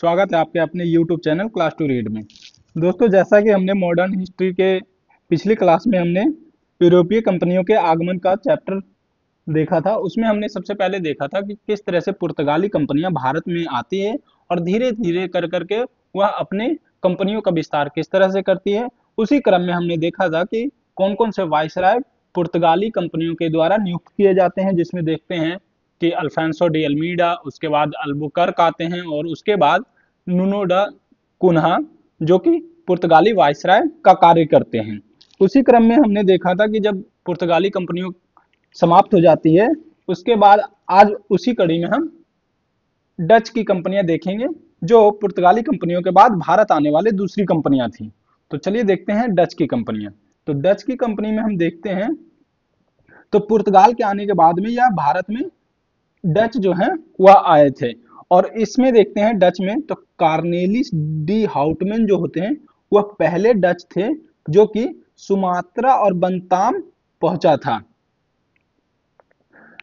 स्वागत है आपके अपने YouTube channel class to read में। दोस्तों, जैसा कि हमने मॉडर्न हिस्ट्री के पिछली क्लास में हमने यूरोपीय कंपनियों के आगमन का चैप्टर देखा था। उसमें हमने सबसे पहले देखा था कि किस तरह से पुर्तगाली कंपनियां भारत में आती है और धीरे धीरे कर करके वह अपने कंपनियों का विस्तार किस तरह से करती है। उसी क्रम में हमने देखा था कि कौन कौन से वायसराय पुर्तगाली कंपनियों के द्वारा नियुक्त किए जाते हैं, जिसमें देखते हैं कि अल्फांसो डी अल्मीडा, उसके बाद अल्बुकर्क आते हैं और उसके बाद नुनो डा कुन्हा, जो कि पुर्तगाली वायसराय का कार्य करते हैं। उसी क्रम में हमने देखा था कि जब पुर्तगाली कंपनियों समाप्त हो जाती है, उसके बाद आज उसी कड़ी में हम डच की कंपनियां देखेंगे, जो पुर्तगाली कंपनियों के बाद भारत आने वाले दूसरी कंपनियां थी। तो चलिए देखते हैं डच की कंपनियां। तो डच की कंपनी में हम देखते हैं तो पुर्तगाल के आने के बाद में या भारत में डच जो है वह आए थे। और इसमें देखते हैं डच में तो कार्नेलिस डी हाउटमैन जो होते हैं वह पहले डच थे जो कि सुमात्रा और बंताम पहुंचा था।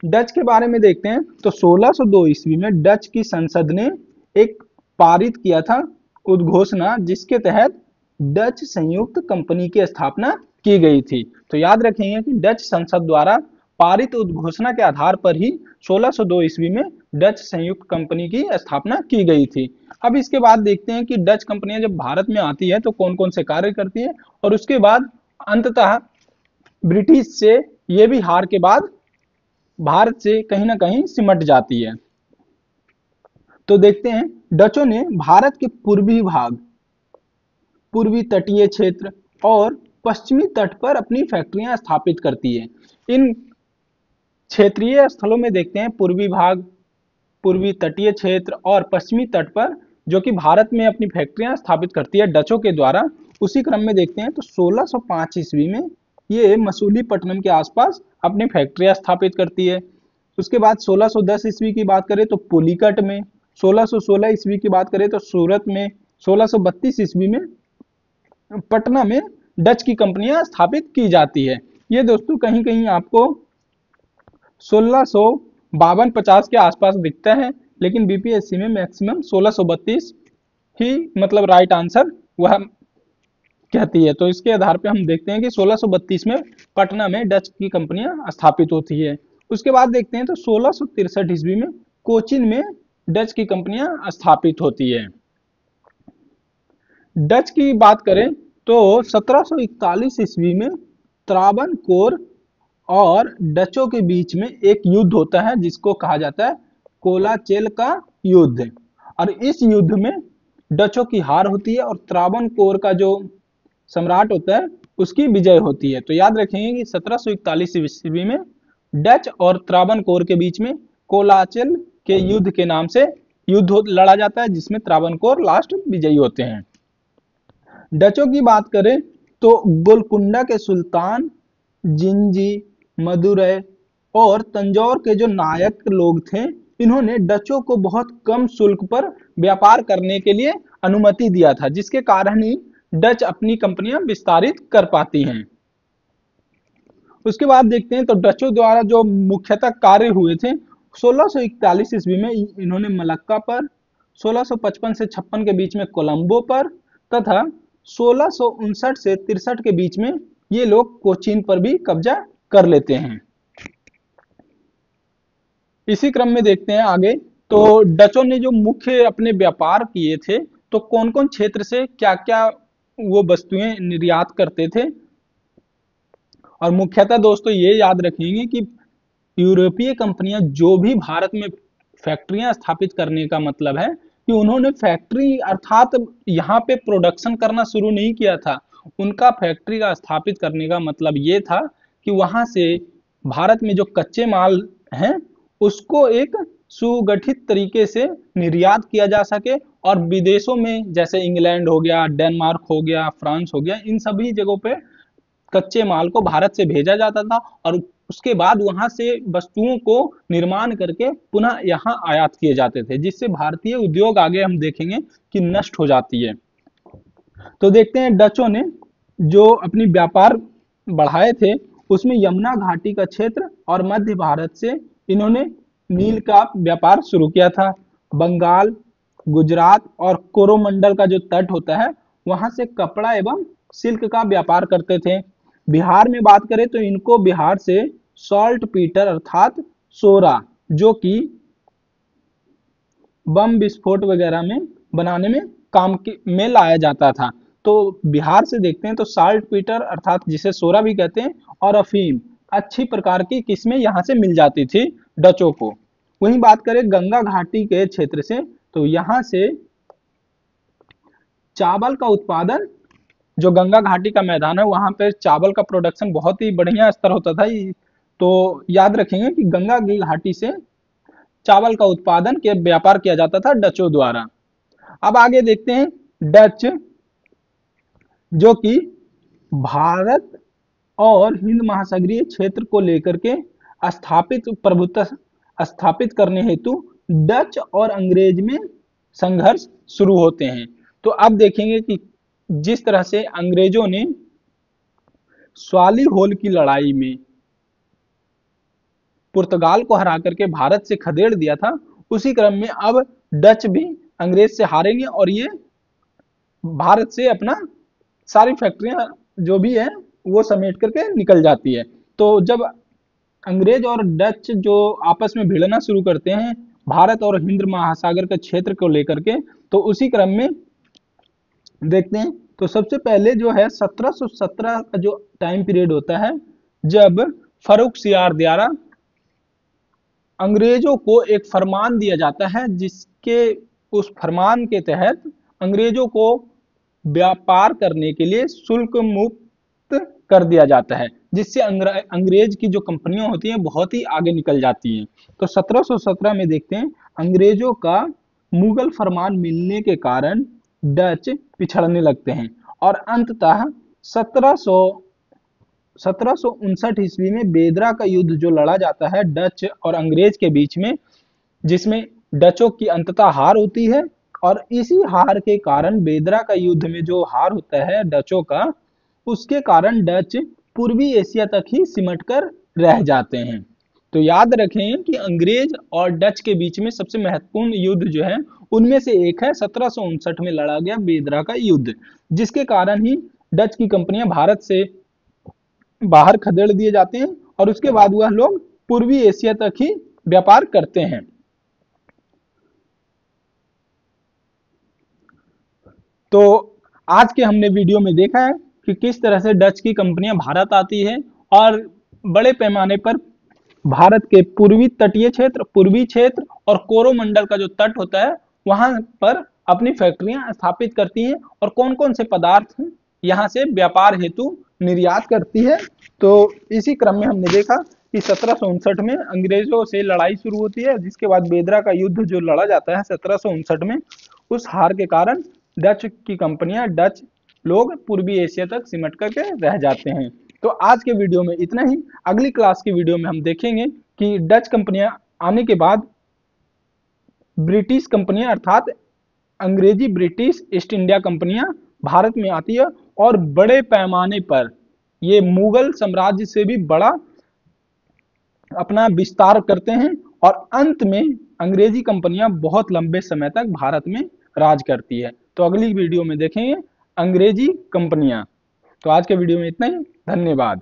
डच के बारे में देखते हैं तो 1602 ईस्वी में डच की संसद ने एक पारित किया था उद्घोषणा, जिसके तहत डच संयुक्त कंपनी की स्थापना की गई थी। तो याद रखेंगे कि डच संसद द्वारा पारित उद्घोषणा के आधार पर ही 1602 ईस्वी में डच संयुक्त कंपनी की स्थापना की गई थी। अब इसके बाद देखते हैं कि डच कंपनियां जब भारत में आती है तो कौन कौन से कार्य करती है, और उसके बाद अंततः ब्रिटिश से ये भी हार के बाद भारत से कहीं ना कहीं सिमट जाती है। तो देखते हैं डचों ने भारत के पूर्वी भाग, पूर्वी तटीय क्षेत्र और पश्चिमी तट पर अपनी फैक्ट्रियां स्थापित करती है। इन क्षेत्रीय स्थलों में देखते हैं पूर्वी भाग, पूर्वी तटीय क्षेत्र और पश्चिमी तट पर, जो कि भारत में अपनी फैक्ट्रियां स्थापित करती है डचों के द्वारा। उसी क्रम में देखते हैं तो 1605 ईस्वी में ये मसूलीपट्टनम के आसपास अपनी फैक्ट्रियां स्थापित करती है। उसके बाद 1610 ईस्वी की बात करें तो पुलिकट में, 1616 ईस्वी की बात करें तो सूरत में, 1632 ईस्वी में पटना में डच की कंपनियां स्थापित की जाती है। ये दोस्तों कहीं कहीं आपको 1652-50 के आसपास दिखता है, लेकिन बीपीएससी में मैक्सिमम 1632 ही मतलब राइट आंसर वह कहती है। तो इसके आधार पे हम देखते हैं कि 1632 में पटना में डच की कंपनियां स्थापित होती है। उसके बाद देखते हैं तो 1663 ईस्वी में कोचीन में डच की कंपनियां स्थापित होती है। डच की बात करें तो 1741 ईस्वी में त्रावणकोर और डचों के बीच में एक युद्ध होता है, जिसको कहा जाता है कोलाचेल का युद्ध। और इस युद्ध में डचों की हार होती है और त्रावणकोर का जो सम्राट होता है उसकी विजय होती है। तो याद रखेंगे कि 1741 ईस्वी में डच और त्रावणकोर के बीच में कोलाचेल के युद्ध के नाम से युद्ध लड़ा जाता है, जिसमें त्रावणकोर लास्ट विजयी होते हैं। डचों की बात करें तो गोलकुंडा के सुल्तान, जिंजी, मदुरै और तंजौर के जो नायक लोग थे, इन्होंने डचों को बहुत कम शुल्क पर व्यापार करने के लिए अनुमति दिया था, जिसके कारण ही डच अपनी कंपनियां विस्तारित कर पाती हैं। उसके बाद देखते हैं तो डचों द्वारा जो मुख्यतः कार्य हुए थे, 1641 ईस्वी में इन्होंने मलक्का पर, 1655 से 56 के बीच में कोलंबो पर तथा 1659 से 63 के बीच में ये लोग कोचीन पर भी कब्जा कर लेते हैं। इसी क्रम में देखते हैं आगे तो डचों ने जो मुख्य अपने व्यापार किए थे, तो कौन कौन क्षेत्र से क्या क्या वो वस्तुएं निर्यात करते थे। और मुख्यतः दोस्तों ये याद रखेंगे कि यूरोपीय कंपनियां जो भी भारत में फैक्ट्रियां स्थापित करने का मतलब है कि उन्होंने फैक्ट्री अर्थात यहाँ पे प्रोडक्शन करना शुरू नहीं किया था। उनका फैक्ट्री का स्थापित करने का मतलब ये था कि वहां से भारत में जो कच्चे माल हैं उसको एक सुगठित तरीके से निर्यात किया जा सके, और विदेशों में जैसे इंग्लैंड हो गया, डेनमार्क हो गया, फ्रांस हो गया, इन सभी जगहों पे कच्चे माल को भारत से भेजा जाता था और उसके बाद वहां से वस्तुओं को निर्माण करके पुनः यहाँ आयात किए जाते थे, जिससे भारतीय उद्योग आगे हम देखेंगे कि नष्ट हो जाती है। तो देखते हैं डचों ने जो अपनी व्यापार बढ़ाए थे उसमें यमुना घाटी का क्षेत्र और मध्य भारत से इन्होंने नील का व्यापार शुरू किया था। बंगाल, गुजरात और कोरोमंडल का जो तट होता है वहां से कपड़ा एवं सिल्क का व्यापार करते थे। बिहार में बात करें तो इनको बिहार से सॉल्ट पीटर अर्थात सोरा, जो कि बम विस्फोट वगैरह में बनाने में में लाया जाता था। तो बिहार से देखते हैं तो साल्ट पीटर अर्थात जिसे सोरा भी कहते हैं और अफीम अच्छी प्रकार की किस्में यहाँ से मिल जाती थी डचों को। वहीं बात करें गंगा घाटी के क्षेत्र से तो यहाँ से चावल का उत्पादन, जो गंगा घाटी का मैदान है वहां पर चावल का प्रोडक्शन बहुत ही बढ़िया स्तर होता था। तो याद रखेंगे कि गंगा की घाटी से चावल का उत्पादन के व्यापार किया जाता था डचों द्वारा। अब आगे देखते हैं डच, जो कि भारत और हिंद महासागरीय क्षेत्र को लेकर के स्थापित प्रभुत्व स्थापित करने हेतु डच और अंग्रेज में संघर्ष शुरू होते हैं। तो अब देखेंगे कि जिस तरह से अंग्रेजों ने स्वाली होल की लड़ाई में पुर्तगाल को हरा करके भारत से खदेड़ दिया था, उसी क्रम में अब डच भी अंग्रेज से हारेंगे और ये भारत से अपना सारी फैक्ट्रियां जो भी है वो समेट करके निकल जाती है। तो जब अंग्रेज और डच जो आपस में भिड़ना शुरू करते हैं भारत और हिंद महासागर के क्षेत्र को लेकर के, तो उसी क्रम में देखते हैं तो सबसे पहले जो है 1717 का जो टाइम पीरियड होता है, जब फर्रुख सियार द्वारा अंग्रेजों को एक फरमान दिया जाता है, जिसके उस फरमान के तहत अंग्रेजों को व्यापार करने के लिए शुल्क मुक्त कर दिया जाता है, जिससे अंग्रेज की जो कंपनियां होती हैं बहुत ही आगे निकल जाती हैं। तो 1717 में देखते हैं अंग्रेजों का मुगल फरमान मिलने के कारण डच पिछड़ने लगते हैं और अंततः 1759 ईस्वी में बेदरा का युद्ध जो लड़ा जाता है डच और अंग्रेज के बीच में, जिसमें डचों की अंततः हार होती है और इसी हार के कारण बेदरा का युद्ध में जो हार होता है डचों का, उसके कारण डच पूर्वी एशिया तक ही सिमट कर रह जाते हैं। तो याद रखें कि अंग्रेज और डच के बीच में सबसे महत्वपूर्ण युद्ध जो है उनमें से एक है 1759 में लड़ा गया बेदरा का युद्ध, जिसके कारण ही डच की कंपनियां भारत से बाहर खदेड़ दिए जाते हैं और उसके बाद वह लोग पूर्वी एशिया तक ही व्यापार करते हैं। तो आज के हमने वीडियो में देखा है कि किस तरह से डच की कंपनियां भारत आती है और बड़े पैमाने पर भारत के पूर्वी तटीय क्षेत्र, पूर्वी क्षेत्र और कोरोमंडल का जो तट होता है वहां पर अपनी फैक्ट्रियां स्थापित करती हैं और कौन कौन से पदार्थ यहां से व्यापार हेतु निर्यात करती है। तो इसी क्रम में हमने देखा कि 1759 में अंग्रेजों से लड़ाई शुरू होती है, जिसके बाद बेदरा का युद्ध जो लड़ा जाता है 1759 में, उस हार के कारण डच की कंपनियां, डच लोग पूर्वी एशिया तक सिमट करके रह जाते हैं। तो आज के वीडियो में इतना ही। अगली क्लास की वीडियो में हम देखेंगे कि डच कंपनियां आने के बाद ब्रिटिश कंपनियां अर्थात अंग्रेजी ब्रिटिश ईस्ट इंडिया कंपनियां भारत में आती है और बड़े पैमाने पर ये मुगल साम्राज्य से भी बड़ा अपना विस्तार करते हैं और अंत में अंग्रेजी कंपनियां बहुत लंबे समय तक भारत में राज करती है। तो अगली वीडियो में देखेंगे अंग्रेजी कंपनियां। तो आज के वीडियो में इतना ही। धन्यवाद।